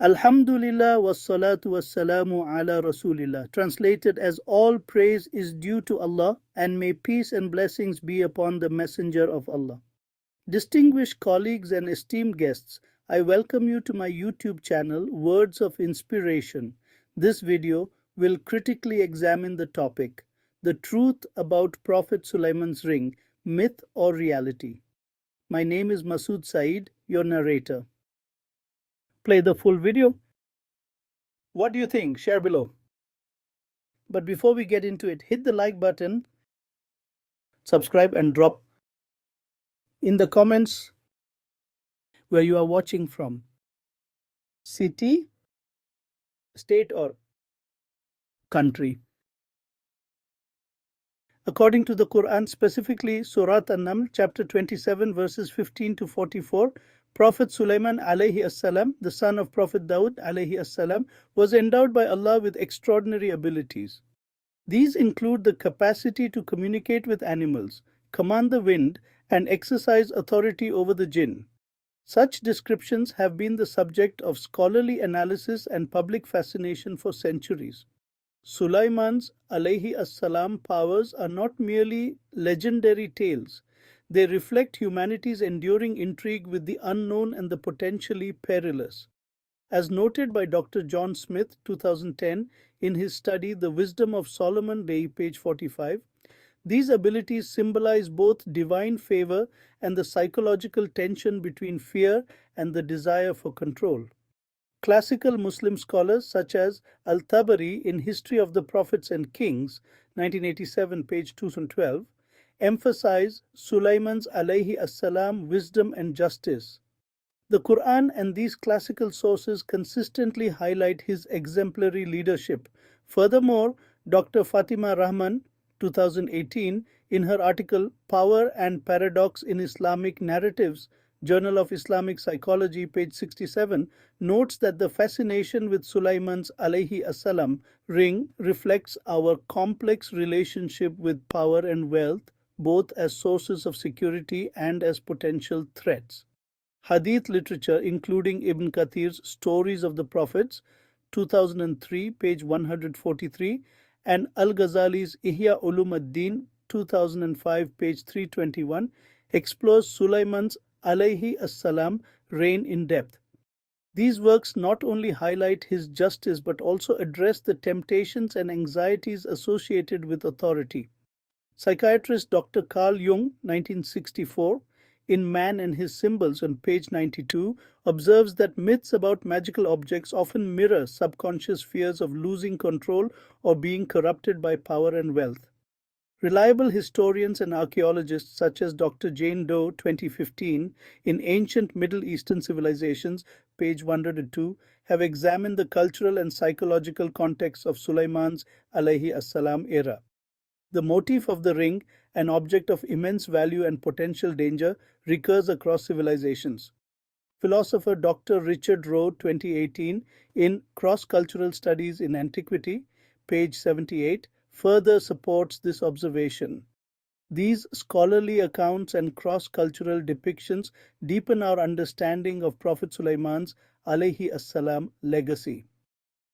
Alhamdulillah wassalatu wassalamu ala Rasulillah. Translated as all praise is due to Allah and may peace and blessings be upon the Messenger of Allah. Distinguished colleagues and esteemed guests, I welcome you to my YouTube channel, Words of Inspiration. This video will critically examine the topic, the truth about Prophet Sulaiman's ring, myth or reality. My name is Masood Saeed, your narrator. Play the full video. What do you think? Share below. But before we get into it, hit the like button, subscribe, and drop in the comments where you are watching from. City, state, or country. According to the Quran, specifically Surah An-Naml, chapter 27, verses 15 to 44, Prophet Sulaiman Alayhis Salaam, the son of Prophet Dawood Alayhis Salaam, was endowed by Allah with extraordinary abilities. These include the capacity to communicate with animals, command the wind, and exercise authority over the jinn. Such descriptions have been the subject of scholarly analysis and public fascination for centuries. Sulaiman's Alayhis Salaam powers are not merely legendary tales. They reflect humanity's enduring intrigue with the unknown and the potentially perilous. As noted by Dr. John Smith, 2010, in his study The Wisdom of Solomon, page 45, these abilities symbolize both divine favor and the psychological tension between fear and the desire for control. Classical Muslim scholars such as Al-Tabari in History of the Prophets and Kings, 1987, page 212, emphasize Sulaiman's Alayhis Salaam wisdom and justice. The Quran and these classical sources consistently highlight his exemplary leadership. Furthermore, Dr. Fatima Rahman, 2018, in her article Power and Paradox in Islamic Narratives, Journal of Islamic Psychology, page 67, notes that the fascination with Sulaiman's Alayhis Salaam ring reflects our complex relationship with power and wealth, both as sources of security and as potential threats. Hadith literature, including Ibn Kathir's Stories of the Prophets, 2003, page 143, and Al-Ghazali's Ihya Ulum ad-Din, 2005, page 321, explores Sulaiman's Alayhis Salaam reign in depth. These works not only highlight his justice but also address the temptations and anxieties associated with authority. Psychiatrist Dr. Carl Jung, 1964, in Man and His Symbols on page 92, observes that myths about magical objects often mirror subconscious fears of losing control or being corrupted by power and wealth. Reliable historians and archaeologists such as Dr. Jane Doe, 2015, in Ancient Middle Eastern Civilizations, page 102, have examined the cultural and psychological context of Sulaiman's Alayhis Salaam era. The motif of the ring, an object of immense value and potential danger, recurs across civilizations. Philosopher Dr. Richard Rowe, 2018, in Cross-Cultural Studies in Antiquity, page 78, further supports this observation. These scholarly accounts and cross-cultural depictions deepen our understanding of Prophet Sulaiman's Alayhis Salaam legacy.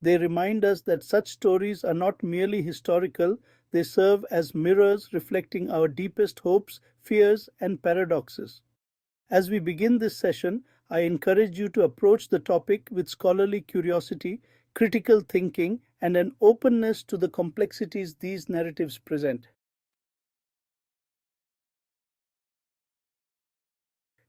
They remind us that such stories are not merely historical, they serve as mirrors reflecting our deepest hopes, fears, and paradoxes. As we begin this session, I encourage you to approach the topic with scholarly curiosity, critical thinking, and an openness to the complexities these narratives present.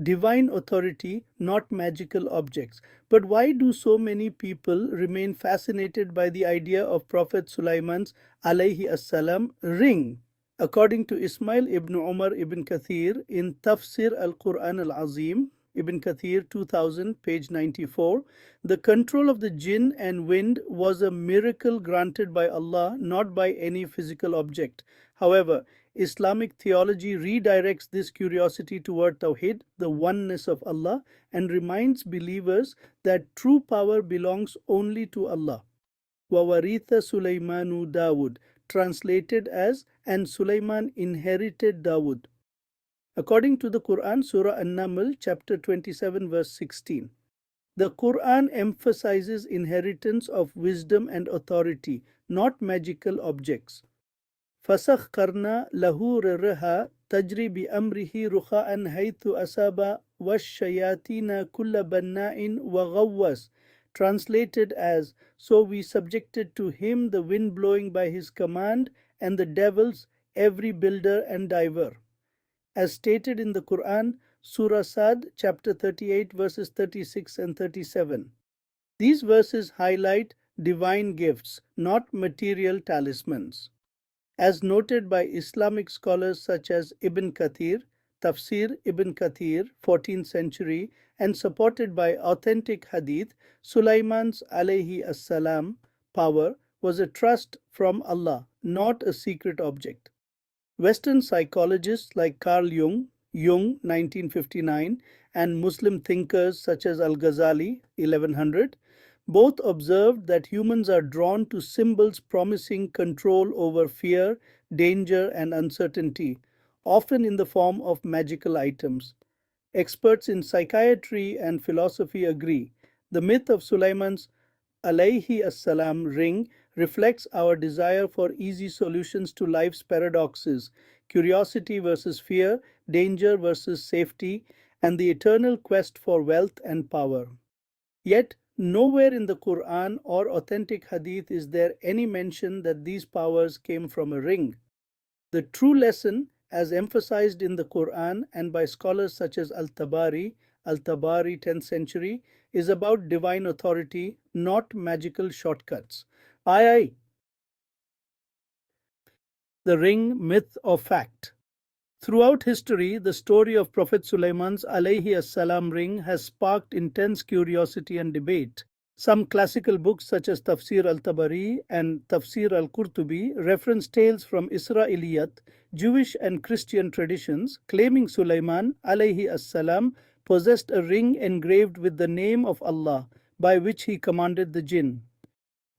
Divine authority, not magical objects. But why do so many people remain fascinated by the idea of Prophet Sulaiman's Alayhis Salaam ring? According to Ismail ibn Umar ibn Kathir in Tafsir al-Quran al-Azim, Ibn Kathir 2000, page 94, the control of the jinn and wind was a miracle granted by Allah, not by any physical object. However, Islamic theology redirects this curiosity toward Tawhid, the oneness of Allah, and reminds believers that true power belongs only to Allah. وَوَرِثَ سُلَيْمَانُ Dawood, translated as, and Sulaiman inherited Dawood. According to the Quran, Surah An-Naml, chapter 27, verse 16. The Quran emphasizes inheritance of wisdom and authority, not magical objects. فَسَخَّرْنَا لَهُ رِرَهَا تَجْرِي بِأَمْرِهِ رُخَاءً حَيْثُ أَصَابَ وَالشَّيَاطِينَ كُلَّ بَنَّاءٍ وَغَوَّاسٍ. Translated as, so we subjected to him the wind blowing by his command, and the devils, every builder and diver. As stated in the Quran, Surah Sad, chapter 38, verses 36 and 37. These verses highlight divine gifts, not material talismans. As noted by Islamic scholars such as Ibn Kathir, Tafsir Ibn Kathir, 14th century, and supported by authentic hadith, Sulaiman's Alayhis Salaam power was a trust from Allah, not a secret object. Western psychologists like Carl Jung, 1959, and Muslim thinkers such as Al-Ghazali, 1100, both observed that humans are drawn to symbols promising control over fear, danger, and uncertainty, often in the form of magical items. Experts in psychiatry and philosophy agree. The myth of Sulaiman's Alayhis Salaam ring reflects our desire for easy solutions to life's paradoxes, curiosity versus fear, danger versus safety, and the eternal quest for wealth and power. Yet, nowhere in the Quran or authentic hadith is there any mention that these powers came from a ring. The true lesson, as emphasized in the Quran and by scholars such as Al-Tabari, 10th century, is about divine authority, not magical shortcuts. Aye. The ring, myth or fact. Throughout history, the story of Prophet Sulaiman's Alayhis Salaam ring has sparked intense curiosity and debate. Some classical books such as Tafsir al-Tabari and Tafsir al-Qurtubi reference tales from Israeliyat, Jewish and Christian traditions, claiming Sulaiman Alayhis Salaam possessed a ring engraved with the name of Allah, by which he commanded the jinn.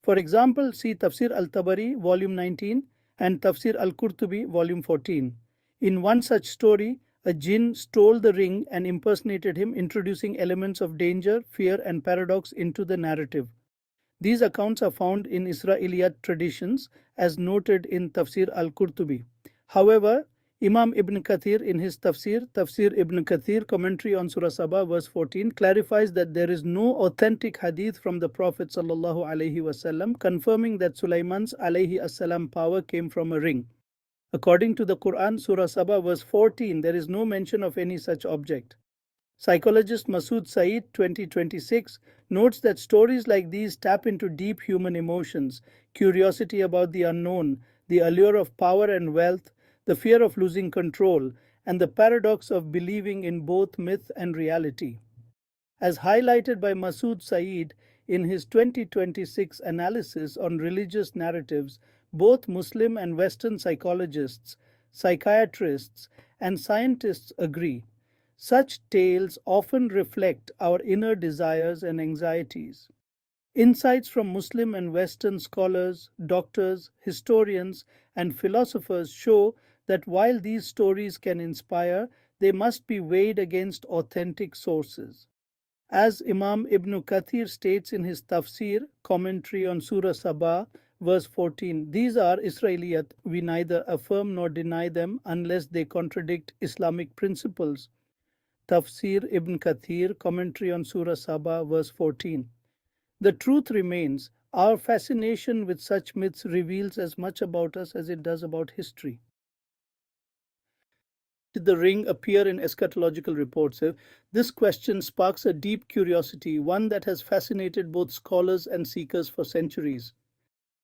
For example, see Tafsir al-Tabari, volume 19, and Tafsir al-Qurtubi, volume 14. In one such story, a jinn stole the ring and impersonated him, introducing elements of danger, fear, and paradox into the narrative. These accounts are found in Israeliyat traditions, as noted in Tafsir al-Qurtubi. However, Imam Ibn Kathir in his Tafsir Ibn Kathir, commentary on Surah Sabah, verse 14, clarifies that there is no authentic hadith from the Prophet ﷺ confirming that Sulaiman's Alayhis Salaam power came from a ring. According to the Quran, Surah Sabah, verse 14, there is no mention of any such object. Psychologist Masood Saeed, 2026, notes that stories like these tap into deep human emotions, curiosity about the unknown, the allure of power and wealth, the fear of losing control, and the paradox of believing in both myth and reality. As highlighted by Masood Saeed in his 2026 analysis on religious narratives, both Muslim and Western psychologists, psychiatrists, and scientists agree. Such tales often reflect our inner desires and anxieties. Insights from Muslim and Western scholars, doctors, historians, and philosophers show that while these stories can inspire, they must be weighed against authentic sources. As Imam Ibn Kathir states in his Tafsir, commentary on Surah Sabah, verse 14, these are Israeliyat, we neither affirm nor deny them unless they contradict Islamic principles. Tafsir Ibn Kathir, commentary on Surah Sabah, verse 14. The truth remains, our fascination with such myths reveals as much about us as it does about history. Did the ring appear in eschatological reports? This question sparks a deep curiosity, one that has fascinated both scholars and seekers for centuries.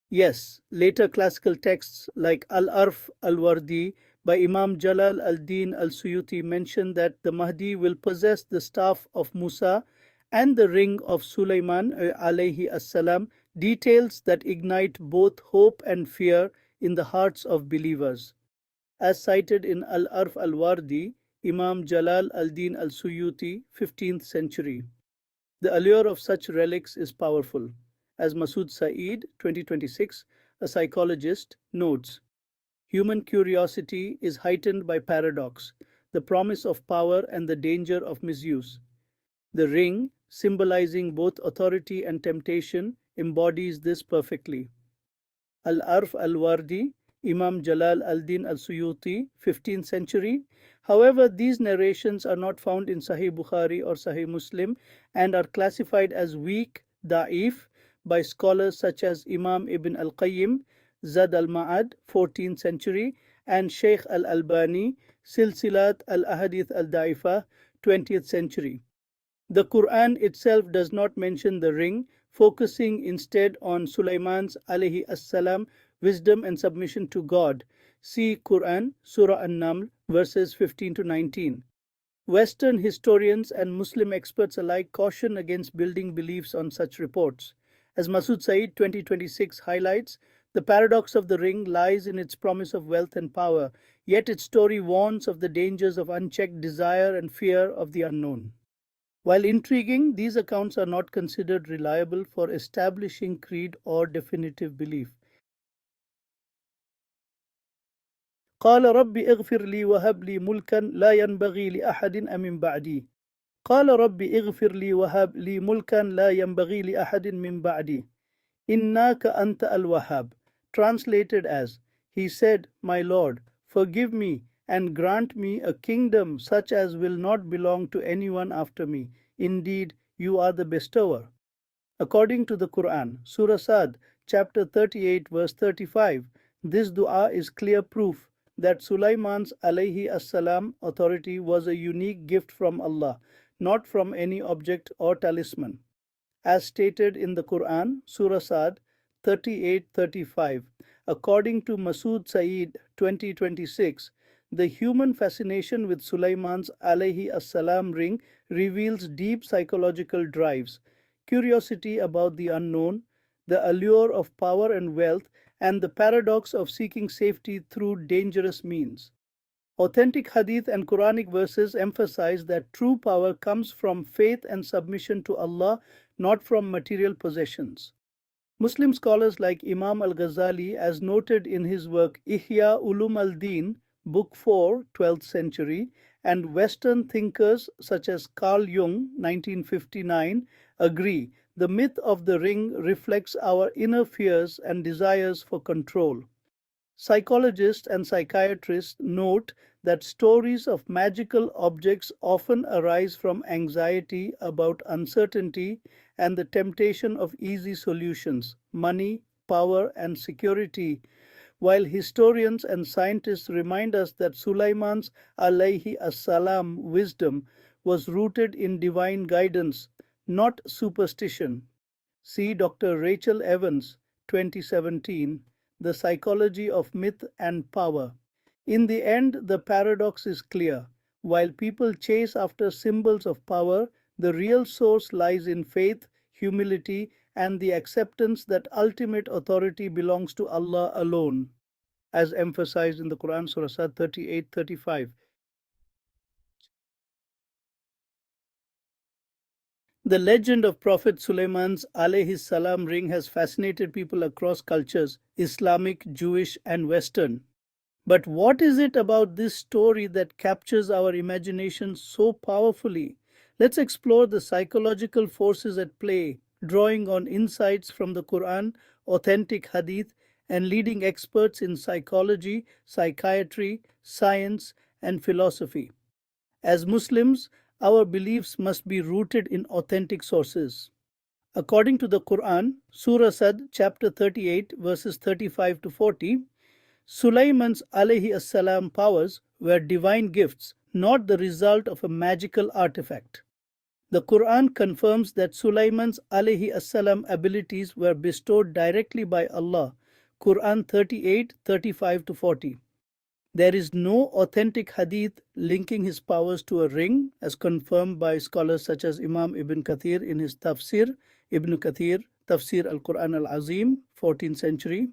Yes, later classical texts like Al-Arf al-Wardi by Imam Jalal al-Din al-Suyuti mention that the Mahdi will possess the staff of Musa and the ring of Sulaiman alayhi salam, details that ignite both hope and fear in the hearts of believers. As cited in Al-Arf al-Wardi, Imam Jalal al-Din al-Suyuti, 15th century. The allure of such relics is powerful. As Masood Saeed, 2026, a psychologist, notes, human curiosity is heightened by paradox, the promise of power and the danger of misuse. The ring, symbolizing both authority and temptation, embodies this perfectly. Al-Arf al-Wardi, Imam Jalal al-Din al-Suyuti, 15th century. However, these narrations are not found in Sahih Bukhari or Sahih Muslim and are classified as weak, da'if, by scholars such as Imam Ibn al-Qayyim, Zad al-Ma'ad, 14th century, and Sheikh al-Albani, Silsilat al-Ahadith al-Da'ifa, 20th century. The Quran itself does not mention the ring, focusing instead on Sulaiman's Alayhis Salaam wisdom and submission to God. See Quran, Surah An-Naml, verses 15 to 19. Western historians and Muslim experts alike caution against building beliefs on such reports. As Masood Saeed 2026 highlights, the paradox of the ring lies in its promise of wealth and power, yet its story warns of the dangers of unchecked desire and fear of the unknown. While intriguing, these accounts are not considered reliable for establishing creed or definitive belief. قال رب اغفر لي وهب لي ملكا لا ينبغي لأحد من بعدي. قال رب اغفر لي وهب لي ملكا لا ينبغي لأحد من بعدي. إنك أنت الوهاب. Translated as, He said, My Lord, forgive me and grant me a kingdom such as will not belong to anyone after me. Indeed, you are the bestower. According to the Quran, Surah Sad, chapter 38, verse 35, this dua is clear proof that Sulaiman's Alayhis Salaam authority was a unique gift from Allah, not from any object or talisman. As stated in the Quran, Surah Sad 38-35, according to Masood Saeed 2026, the human fascination with Sulaiman's Alayhis Salaam ring reveals deep psychological drives, curiosity about the unknown, the allure of power and wealth, and the paradox of seeking safety through dangerous means. Authentic hadith and Quranic verses emphasize that true power comes from faith and submission to Allah, not from material possessions. Muslim scholars like Imam al-Ghazali, as noted in his work Ihya Ulum al-Din, Book 4, 12th century, and Western thinkers such as Carl Jung, 1959, agree the myth of the ring reflects our inner fears and desires for control. Psychologists and psychiatrists note that stories of magical objects often arise from anxiety about uncertainty and the temptation of easy solutions, money, power, and security, while historians and scientists remind us that Sulaiman's Alayhis Salaam wisdom was rooted in divine guidance, not superstition. See Dr. Rachel Evans, 2017, The Psychology of Myth and Power. In the end, the paradox is clear. While people chase after symbols of power, the real source lies in faith, humility, and the acceptance that ultimate authority belongs to Allah alone, as emphasized in the Quran, Surah Sad 38-35. The legend of Prophet Sulaiman's Alayhis Salaam ring has fascinated people across cultures, Islamic, Jewish, and Western. But what is it about this story that captures our imagination so powerfully? Let's explore the psychological forces at play, drawing on insights from the Quran, authentic hadith, and leading experts in psychology, psychiatry, science, and philosophy. As Muslims, our beliefs must be rooted in authentic sources. According to the Quran, Surah Sad, chapter 38, verses 35 to 40, Sulaiman's Alayhis Salaam powers were divine gifts, not the result of a magical artifact. The Quran confirms that Sulaiman's Alayhis Salaam abilities were bestowed directly by Allah. Quran 38, 35 to 40. There is no authentic hadith linking his powers to a ring, as confirmed by scholars such as Imam Ibn Kathir in his Tafsir, Ibn Kathir, Tafsir al-Quran al-Azim, 14th century.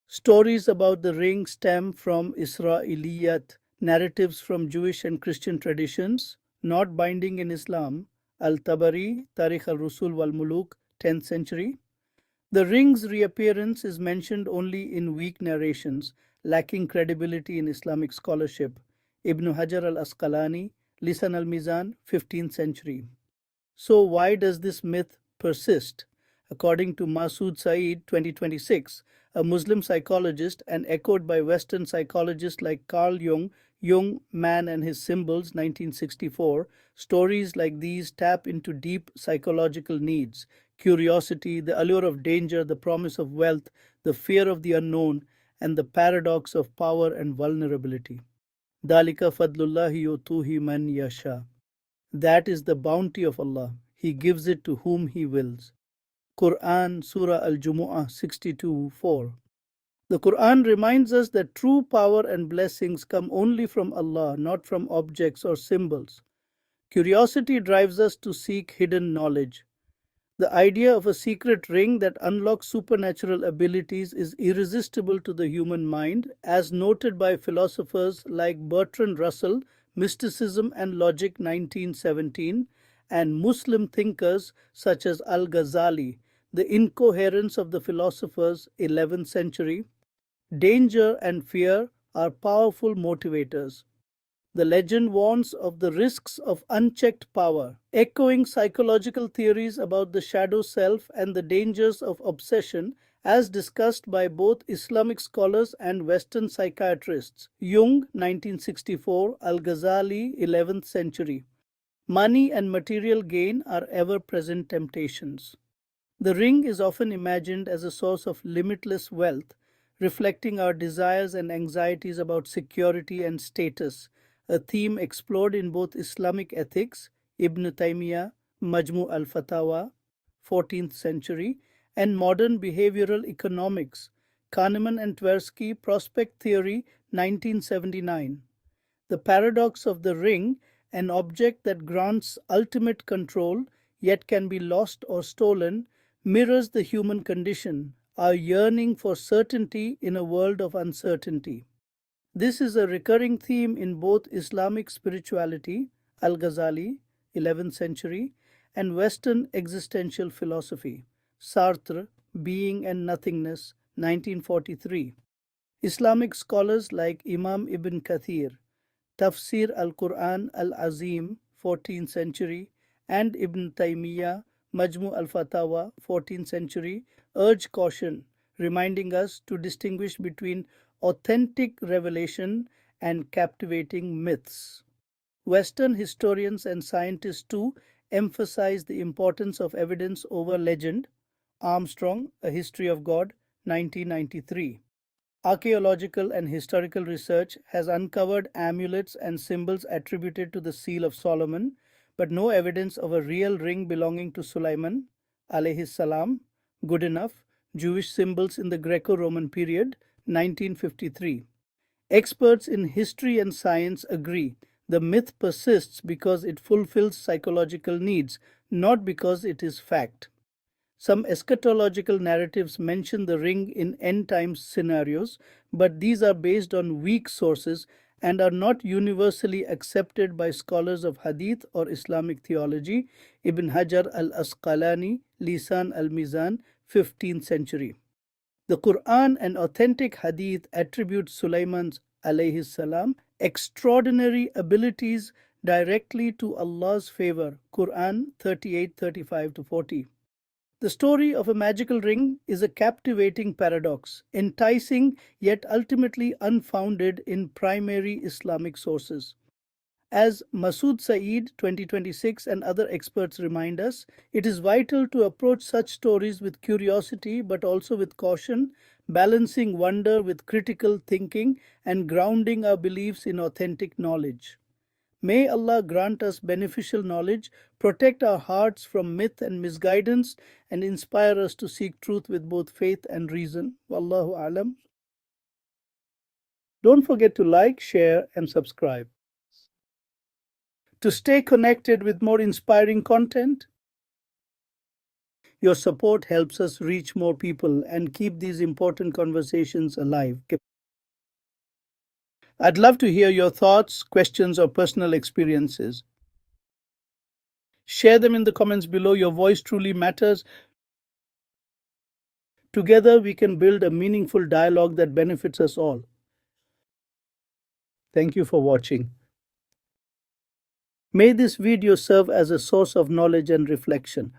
Stories about the ring stem from Israeliyat, narratives from Jewish and Christian traditions, not binding in Islam, Al-Tabari, Tarikh al-Rusul wal-Muluk, 10th century. The ring's reappearance is mentioned only in weak narrations, lacking credibility in Islamic scholarship. Ibn Hajar al-Asqalani, Lisan al-Mizan, 15th century. So, why does this myth persist? According to Masood Saeed, 2026, a Muslim psychologist, and echoed by Western psychologists like Carl Jung, Jung, Man and His Symbols, 1964, stories like these tap into deep psychological needs: curiosity, the allure of danger, the promise of wealth, the fear of the unknown, and the paradox of power and vulnerability. Dalika fadlullahi yutuhi man yasha. That is the bounty of Allah. He gives it to whom He wills. Quran, Surah Al-Jumu'ah 62:4. The Quran reminds us that true power and blessings come only from Allah, not from objects or symbols. Curiosity drives us to seek hidden knowledge. The idea of a secret ring that unlocks supernatural abilities is irresistible to the human mind, as noted by philosophers like Bertrand Russell, Mysticism and Logic 1917, and Muslim thinkers such as Al-Ghazali, The Incoherence of the Philosophers, 11th century. Danger and fear are powerful motivators. The legend warns of the risks of unchecked power, echoing psychological theories about the shadow self and the dangers of obsession, as discussed by both Islamic scholars and Western psychiatrists. Jung, 1964, Al-Ghazali, 11th century. Money and material gain are ever-present temptations. The ring is often imagined as a source of limitless wealth, reflecting our desires and anxieties about security and status, a theme explored in both Islamic ethics, Ibn Taymiyyah, Majmu al-Fatawa, 14th century, and modern behavioral economics, Kahneman and Tversky, Prospect Theory, 1979. The paradox of the ring, an object that grants ultimate control yet can be lost or stolen, mirrors the human condition, our yearning for certainty in a world of uncertainty. This is a recurring theme in both Islamic spirituality, Al-Ghazali, 11th century, and Western existential philosophy, Sartre, Being and Nothingness, 1943. Islamic scholars like Imam Ibn Kathir, Tafsir al-Quran al-Azim, 14th century, and Ibn Taymiyyah, Majmu al-Fatawa, 14th century, urge caution, reminding us to distinguish between authentic revelation and captivating myths. Western historians and scientists too emphasize the importance of evidence over legend. Armstrong, A History of God, 1993. Archaeological and historical research has uncovered amulets and symbols attributed to the Seal of Solomon, but no evidence of a real ring belonging to Sulaiman, Alayhis Salaam. Good enough. Jewish symbols in the Greco-Roman period, 1953. Experts in history and science agree the myth persists because it fulfills psychological needs, not because it is fact. Some eschatological narratives mention the ring in end times scenarios, but these are based on weak sources and are not universally accepted by scholars of Hadith or Islamic theology. Ibn Hajar al-Asqalani, Lisan al-Mizan, 15th century. The Quran and authentic Hadith attribute Sulaiman's Alayhis Salaam extraordinary abilities directly to Allah's favor. Quran 38:35-40. The story of a magical ring is a captivating paradox, enticing yet ultimately unfounded in primary Islamic sources. As Masood Saeed, 2026, and other experts remind us, it is vital to approach such stories with curiosity but also with caution, balancing wonder with critical thinking and grounding our beliefs in authentic knowledge. May Allah grant us beneficial knowledge, protect our hearts from myth and misguidance, and inspire us to seek truth with both faith and reason. Wallahu alam. Don't forget to like, share, and subscribe. To stay connected with more inspiring content, your support helps us reach more people and keep these important conversations alive. I'd love to hear your thoughts, questions, or personal experiences. Share them in the comments below. Your voice truly matters. Together, we can build a meaningful dialogue that benefits us all. Thank you for watching. May this video serve as a source of knowledge and reflection.